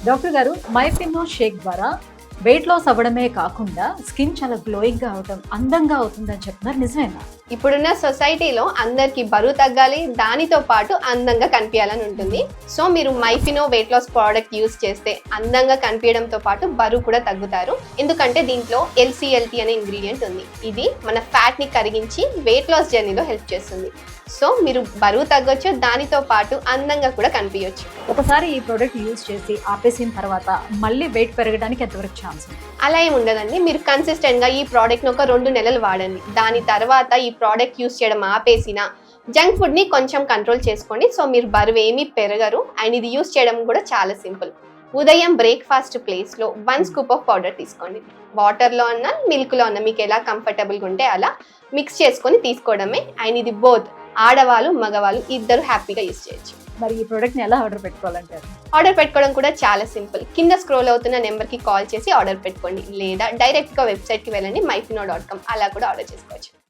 Doctor గారు, మైఫినో షేక్ ద్వారా weight loss అవ్వడమే కాకుండా స్కిన్ చాలా గ్లోయింగ్ గా అవడం, అందంగా అవుతుందని చెప్తున్నారు. నిజమేనా? ఇప్పుడున్న సొసైటీలో అందరికి బరువు తగ్గాలి, దానితో పాటు అందంగా కనిపించాలని ఉంటుంది. సో మీరు మైఫినో వెయిట్ లాస్ ప్రోడక్ట్ యూస్ చేస్తే అందంగా కనిపించడంతో పాటు బరువు కూడా తగ్గుతారు. ఎందుకంటే దీంట్లో LCLT అనే ఇంగ్రీడియంట్ ఉంది. ఇది మన ఫ్యాట్ ని కరిగించి వెయిట్ లాస్ జర్నీలో హెల్ప్ చేస్తుంది. సో మీరు బరువు తగ్గొచ్చు, దానితో పాటు అందంగా కూడా కనిపించవచ్చు. ఒకసారి ఈ ప్రోడక్ట్ యూజ్ చేసి ఆపేసిన తర్వాత మళ్ళీ వెయిట్ పెరగడానికి ఎంతవరకు ఛాన్స్? అలా ఏమి ఉండదండి. మీరు కన్సిస్టెంట్ గా ఈ ప్రోడక్ట్ ని ఒక 2 నెలలు వాడండి. దాని తర్వాత ఈ ప్రోడక్ట్ యూస్ చేయడం ఆపేసిన జంక్ ఫుడ్ ని కొంచెం కంట్రోల్ చేసుకోండి. సో మీరు బరువు ఏమీ పెరగరు. అండ్ ఇది యూస్ చేయడం కూడా చాలా సింపుల్. ఉదయం బ్రేక్ఫాస్ట్ ప్లేస్ లో 1 స్కూప్ ఆఫ్ పౌడర్ తీసుకోండి. వాటర్ లో అన్నా మిల్క్ లో అన్నా మీకు ఎలా కంఫర్టబుల్ గా ఉంటే అలా మిక్స్ చేసుకొని తీసుకోవడమే. అండ్ ఇది బోత్ ఆడవాళ్ళు మగవాళ్ళు ఇద్దరు హ్యాపీగా యూస్ చేయొచ్చు. మరి ఈ ప్రోడక్ట్ ని ఎలా ఆర్డర్ పెట్టుకోవాలంటారు? ఆర్డర్ పెట్టుకోవడం కూడా చాలా సింపుల్. కింద స్క్రోల్ అవుతున్న నెంబర్కి కాల్ చేసి ఆర్డర్ పెట్టుకోండి, లేదా డైరెక్ట్గా వెబ్సైట్కి వెళ్ళండి myfino.com, అలా కూడా ఆర్డర్ చేసుకోవచ్చు.